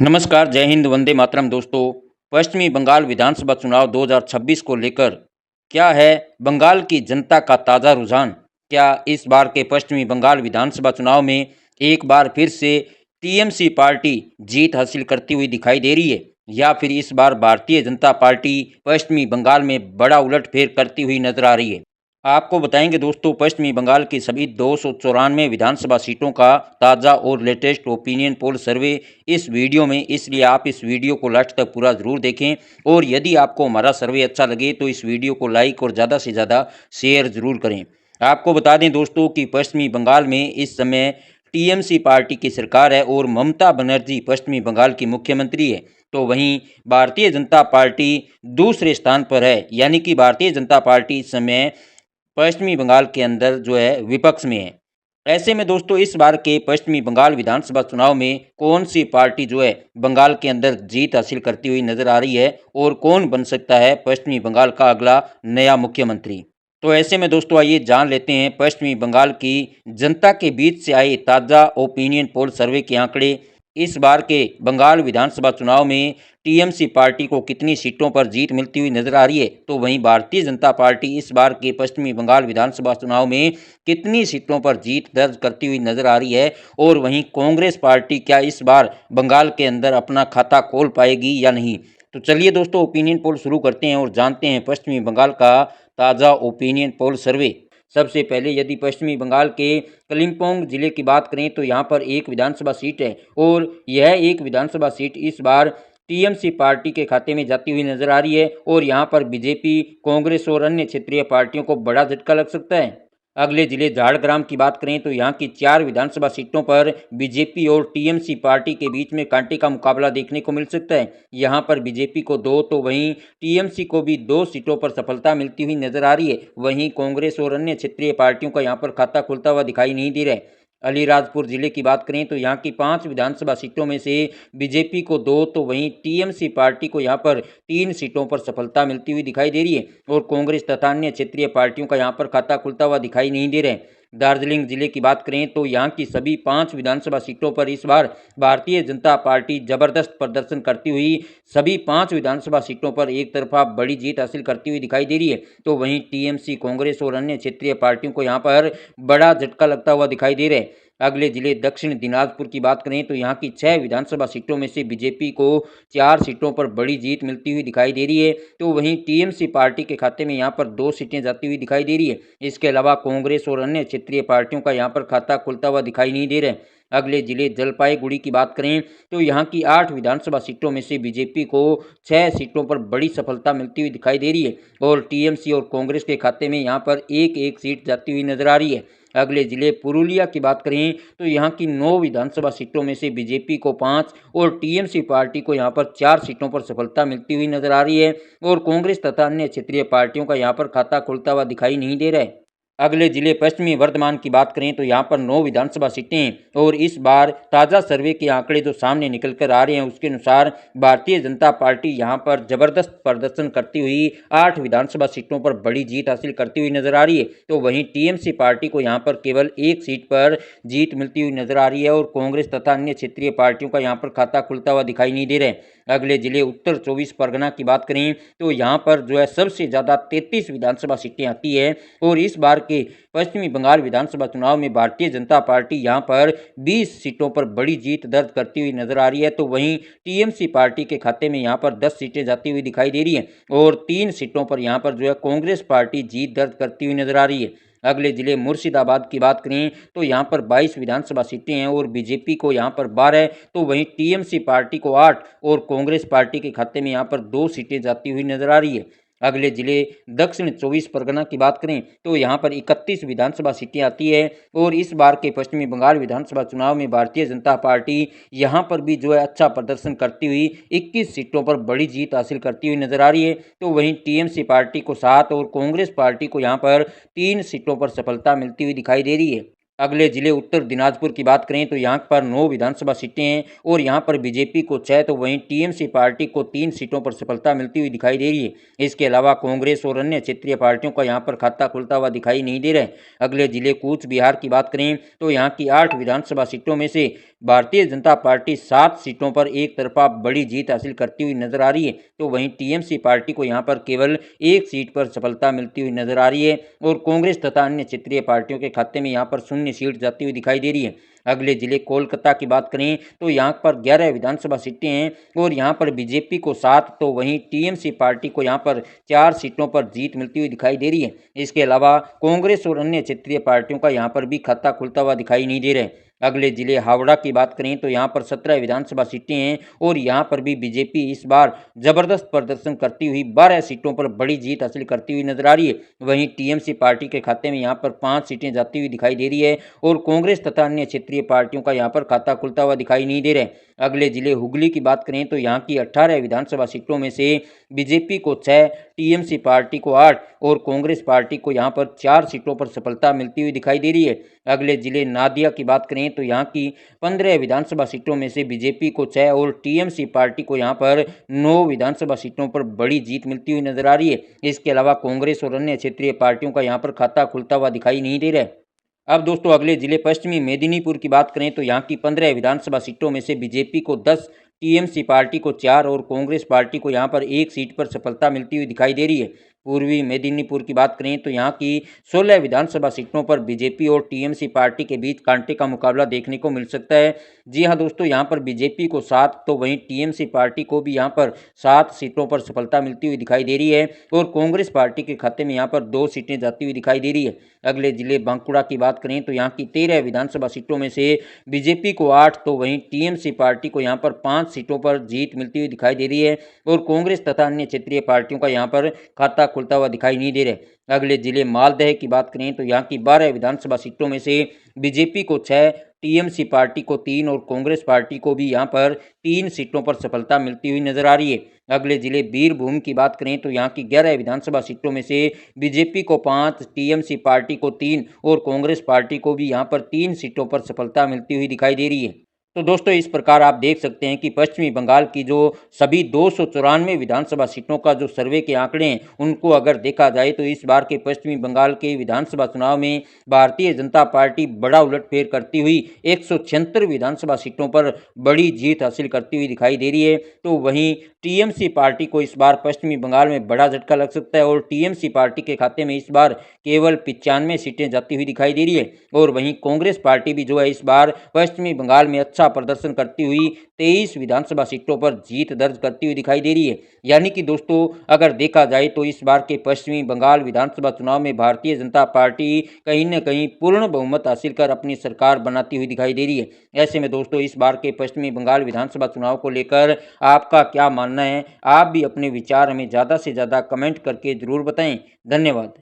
नमस्कार, जय हिंद, वंदे मातरम दोस्तों। पश्चिमी बंगाल विधानसभा चुनाव 2026 को लेकर क्या है बंगाल की जनता का ताज़ा रुझान? क्या इस बार के पश्चिमी बंगाल विधानसभा चुनाव में एक बार फिर से टीएमसी पार्टी जीत हासिल करती हुई दिखाई दे रही है, या फिर इस बार भारतीय जनता पार्टी पश्चिमी बंगाल में बड़ा उलटफेर करती हुई नजर आ रही है? आपको बताएंगे दोस्तों, पश्चिमी बंगाल की सभी 294 विधानसभा सीटों का ताज़ा और लेटेस्ट ओपिनियन पोल सर्वे इस वीडियो में, इसलिए आप इस वीडियो को लास्ट तक पूरा ज़रूर देखें। और यदि आपको हमारा सर्वे अच्छा लगे तो इस वीडियो को लाइक और ज़्यादा से ज़्यादा शेयर ज़रूर करें। आपको बता दें दोस्तों कि पश्चिमी बंगाल में इस समय टीएमसी पार्टी की सरकार है और ममता बनर्जी पश्चिमी बंगाल की मुख्यमंत्री है। तो वहीं भारतीय जनता पार्टी दूसरे स्थान पर है, यानी कि भारतीय जनता पार्टी इस समय पश्चिमी बंगाल के अंदर जो है विपक्ष में है। ऐसे में दोस्तों, इस बार के पश्चिमी बंगाल विधानसभा चुनाव में कौन सी पार्टी जो है बंगाल के अंदर जीत हासिल करती हुई नजर आ रही है और कौन बन सकता है पश्चिमी बंगाल का अगला नया मुख्यमंत्री? तो ऐसे में दोस्तों, आइए जान लेते हैं पश्चिमी बंगाल की जनता के बीच से आए ताज़ा ओपिनियन पोल सर्वे के आंकड़े। इस बार के बंगाल विधानसभा चुनाव में टीएमसी पार्टी को कितनी सीटों पर जीत मिलती हुई नजर आ रही है, तो वहीं भारतीय जनता पार्टी इस बार के पश्चिमी बंगाल विधानसभा चुनाव में कितनी सीटों पर जीत दर्ज करती हुई नजर आ रही है, और वहीं कांग्रेस पार्टी क्या इस बार बंगाल के अंदर अपना खाता खोल पाएगी या नहीं। तो चलिए दोस्तों, ओपिनियन पोल शुरू करते हैं और जानते हैं पश्चिमी बंगाल का ताज़ा ओपिनियन पोल सर्वे। सबसे पहले यदि पश्चिमी बंगाल के कलिम्पोंग जिले की बात करें तो यहाँ पर एक विधानसभा सीट है, और यह एक विधानसभा सीट इस बार टीएमसी पार्टी के खाते में जाती हुई नजर आ रही है, और यहाँ पर बीजेपी, कांग्रेस और अन्य क्षेत्रीय पार्टियों को बड़ा झटका लग सकता है। अगले जिले झाड़ग्राम की बात करें तो यहाँ की 4 विधानसभा सीटों पर बीजेपी और टीएमसी पार्टी के बीच में कांटे का मुकाबला देखने को मिल सकता है। यहाँ पर बीजेपी को 2 तो वहीं टीएमसी को भी 2 सीटों पर सफलता मिलती हुई नजर आ रही है। वहीं कांग्रेस और अन्य क्षेत्रीय पार्टियों का यहाँ पर खाता खुलता हुआ दिखाई नहीं दे रहा है। अलीराजपुर जिले की बात करें तो यहाँ की 5 विधानसभा सीटों में से बीजेपी को 2 तो वहीं टीएमसी पार्टी को यहाँ पर 3 सीटों पर सफलता मिलती हुई दिखाई दे रही है, और कांग्रेस तथा अन्य क्षेत्रीय पार्टियों का यहाँ पर खाता खुलता हुआ दिखाई नहीं दे रहा है। दार्जिलिंग जिले की बात करें तो यहाँ की सभी 5 विधानसभा सीटों पर इस बार भारतीय जनता पार्टी जबरदस्त प्रदर्शन करती हुई सभी 5 विधानसभा सीटों पर एक तरफा बड़ी जीत हासिल करती हुई दिखाई दे रही है। तो वहीं टीएमसी, कांग्रेस और अन्य क्षेत्रीय पार्टियों को यहाँ पर बड़ा झटका लगता हुआ दिखाई दे रहा है। अगले जिले दक्षिण दिनाजपुर की बात करें तो यहाँ की 6 विधानसभा सीटों में से बीजेपी को 4 सीटों पर बड़ी जीत मिलती हुई दिखाई दे रही है, तो वहीं टीएमसी पार्टी के खाते में यहाँ पर 2 सीटें जाती हुई दिखाई दे रही है। इसके अलावा कांग्रेस और अन्य क्षेत्रीय पार्टियों का यहाँ पर खाता खुलता हुआ दिखाई नहीं दे रहा है। अगले जिले जलपाईगुड़ी की बात करें तो यहाँ की 8 विधानसभा सीटों में से बीजेपी को 6 सीटों पर बड़ी सफलता मिलती हुई दिखाई दे रही है, और टीएमसी और कांग्रेस के खाते में यहाँ पर एक एक सीट जाती हुई नजर आ रही है। अगले जिले पुरुलिया की बात करें तो यहाँ की 9 विधानसभा सीटों में से बीजेपी को 5 और टीएमसी पार्टी को यहाँ पर 4 सीटों पर सफलता मिलती हुई नजर आ रही है, और कांग्रेस तथा अन्य क्षेत्रीय पार्टियों का यहाँ पर खाता खुलता हुआ दिखाई नहीं दे रहा है। अगले जिले पश्चिमी वर्धमान की बात करें तो यहाँ पर 9 विधानसभा सीटें हैं, और इस बार ताज़ा सर्वे के आंकड़े जो सामने निकल कर आ रहे हैं उसके अनुसार भारतीय जनता पार्टी यहाँ पर जबरदस्त प्रदर्शन करती हुई 8 विधानसभा सीटों पर बड़ी जीत हासिल करती हुई नजर आ रही है। तो वहीं टीएमसी पार्टी को यहाँ पर केवल 1 सीट पर जीत मिलती हुई नजर आ रही है, और कांग्रेस तथा अन्य क्षेत्रीय पार्टियों का यहाँ पर खाता खुलता हुआ दिखाई नहीं दे रहा है। अगले जिले उत्तर 24 परगना की बात करें तो यहाँ पर जो है सबसे ज़्यादा 33 विधानसभा सीटें आती है, और इस बार के पश्चिमी बंगाल विधानसभा चुनाव में भारतीय जनता पार्टी यहाँ पर 20 सीटों पर बड़ी जीत दर्ज करती हुई नजर आ रही है। तो वहीं टीएमसी पार्टी के खाते में यहाँ पर 10 सीटें जाती हुई दिखाई दे रही हैं, और 3 सीटों पर यहाँ पर जो है कांग्रेस पार्टी जीत दर्ज करती हुई नजर आ रही है। अगले जिले मुर्शिदाबाद की बात करें तो यहाँ पर 22 विधानसभा सीटें हैं, और बीजेपी को यहाँ पर 12, तो वहीं टीएमसी पार्टी को 8 और कांग्रेस पार्टी के खाते में यहाँ पर 2 सीटें जाती हुई नजर आ रही है। अगले जिले दक्षिण 24 परगना की बात करें तो यहाँ पर 31 विधानसभा सीटें आती है, और इस बार के पश्चिमी बंगाल विधानसभा चुनाव में भारतीय जनता पार्टी यहाँ पर भी जो है अच्छा प्रदर्शन करती हुई 21 सीटों पर बड़ी जीत हासिल करती हुई नजर आ रही है। तो वहीं टीएमसी पार्टी को 7 और कांग्रेस पार्टी को यहाँ पर 3 सीटों पर सफलता मिलती हुई दिखाई दे रही है। अगले जिले उत्तर दिनाजपुर की बात करें तो यहाँ पर 9 विधानसभा सीटें हैं और यहाँ पर बीजेपी को 6 तो वहीं टीएमसी पार्टी को 3 सीटों पर सफलता मिलती हुई दिखाई दे रही है। इसके अलावा कांग्रेस और अन्य क्षेत्रीय पार्टियों का यहाँ पर खाता खुलता हुआ दिखाई नहीं दे रहा है। अगले जिले कूच बिहार की बात करें तो यहाँ की 8 विधानसभा सीटों में से भारतीय जनता पार्टी 7 सीटों पर एक तरफा बड़ी जीत हासिल करती हुई नजर आ रही है, तो वहीं टीएमसी पार्टी को यहाँ पर केवल एक सीट पर सफलता मिलती हुई नजर आ रही है और कांग्रेस तथा अन्य क्षेत्रीय पार्टियों के खाते में यहाँ पर शून्य सीट जाती हुई दिखाई दे रही है। अगले जिले कोलकाता की बात करें तो यहाँ पर 11 विधानसभा सीटें हैं और यहाँ पर बीजेपी को 7 तो वहीं टीएमसी पार्टी को यहाँ पर 4 सीटों पर जीत मिलती हुई दिखाई दे रही है। इसके अलावा कांग्रेस और अन्य क्षेत्रीय पार्टियों का यहाँ पर भी खाता खुलता हुआ दिखाई नहीं दे रहा है। अगले जिले हावड़ा की बात करें तो यहाँ पर 17 विधानसभा सीटें हैं और यहाँ पर भी बीजेपी इस बार जबरदस्त प्रदर्शन करती हुई 12 सीटों पर बड़ी जीत हासिल करती हुई नजर आ रही है। वहीं टीएमसी पार्टी के खाते में यहाँ पर 5 सीटें जाती हुई दिखाई दे रही है और कांग्रेस तथा अन्य क्षेत्रीय पार्टियों का यहाँ पर खाता खुलता हुआ दिखाई नहीं दे रहा है। अगले जिले हुगली की बात करें तो यहाँ की 18 विधानसभा सीटों में से बीजेपी को 6, टीएमसी पार्टी को 8 और कांग्रेस पार्टी को यहाँ पर 4 सीटों पर सफलता मिलती हुई दिखाई दे रही है। अगले जिले नादिया की बात करें तो यहाँ की 15 विधानसभा सीटों में से बीजेपी को 6 और टीएमसी पार्टी को यहाँ पर 9 विधानसभा सीटों पर बड़ी जीत मिलती हुई नजर आ रही है। इसके अलावा कांग्रेस और अन्य क्षेत्रीय पार्टियों का यहाँ पर खाता खुलता हुआ दिखाई नहीं दे रहा है। अब दोस्तों अगले जिले पश्चिमी मेदिनीपुर की बात करें तो यहाँ की 15 विधानसभा सीटों में से बीजेपी को 10, टीएमसी पार्टी को 4 और कांग्रेस पार्टी को यहाँ पर एक सीट पर सफलता मिलती हुई दिखाई दे रही है। पूर्वी मेदिनीपुर की बात करें तो यहाँ की 16 विधानसभा सीटों पर बीजेपी और टीएमसी पार्टी के बीच कांटे का मुकाबला देखने को मिल सकता है। जी हाँ दोस्तों, यहाँ पर बीजेपी को 7 तो वहीं टीएमसी पार्टी को भी यहाँ पर 7 सीटों पर सफलता मिलती हुई दिखाई दे रही है और कांग्रेस पार्टी के खाते में यहाँ पर 2 सीटें जाती हुई दिखाई दे रही है। अगले जिले बांकुड़ा की बात करें तो यहाँ की 13 विधानसभा सीटों में से बीजेपी को 8 तो वहीं टीएमसी पार्टी को यहाँ पर 5 सीटों पर जीत मिलती हुई दिखाई दे रही है और कांग्रेस तथा अन्य क्षेत्रीय पार्टियों का यहाँ पर खाता खुलता हुआ दिखाई नहीं दे रहा। अगले जिले मालदह की बात करें तो यहाँ की 12 विधानसभा सीटों में से बीजेपी को 6, टीएमसी पार्टी को 3 और कांग्रेस पार्टी को भी यहाँ पर 3 सीटों पर सफलता मिलती हुई नजर आ रही है। अगले जिले बीरभूम की बात करें तो यहाँ की 11 विधानसभा सीटों में से बीजेपी को 5, टीएमसी पार्टी को 3 और कांग्रेस पार्टी को भी यहाँ पर 3 सीटों पर सफलता मिलती हुई दिखाई दे रही है। तो दोस्तों इस प्रकार आप देख सकते हैं कि पश्चिमी बंगाल की जो सभी 294 विधानसभा सीटों का जो सर्वे के आंकड़े हैं उनको अगर देखा जाए तो इस बार के पश्चिमी बंगाल के विधानसभा चुनाव में भारतीय जनता पार्टी बड़ा उलटफेर करती हुई 176 विधानसभा सीटों पर बड़ी जीत हासिल करती हुई दिखाई दे रही है। तो वहीं टीएमसी पार्टी को इस बार पश्चिमी बंगाल में बड़ा झटका लग सकता है और टीएमसी पार्टी के खाते में इस बार केवल 95 सीटें जाती हुई दिखाई दे रही है और वहीं कांग्रेस पार्टी भी जो है इस बार पश्चिमी बंगाल में अच्छा प्रदर्शन करती हुई 23 विधानसभा सीटों पर जीत दर्ज करती हुई दिखाई दे रही है। यानी कि दोस्तों अगर देखा जाए तो इस बार के पश्चिमी बंगाल विधानसभा चुनाव में भारतीय जनता पार्टी कहीं न कहीं पूर्ण बहुमत हासिल कर अपनी सरकार बनाती हुई दिखाई दे रही है। ऐसे में दोस्तों इस बार के पश्चिमी बंगाल विधानसभा चुनाव को लेकर आपका क्या मानना है? आप भी अपने विचार हमें ज़्यादा से ज़्यादा कमेंट करके ज़रूर बताएं। धन्यवाद।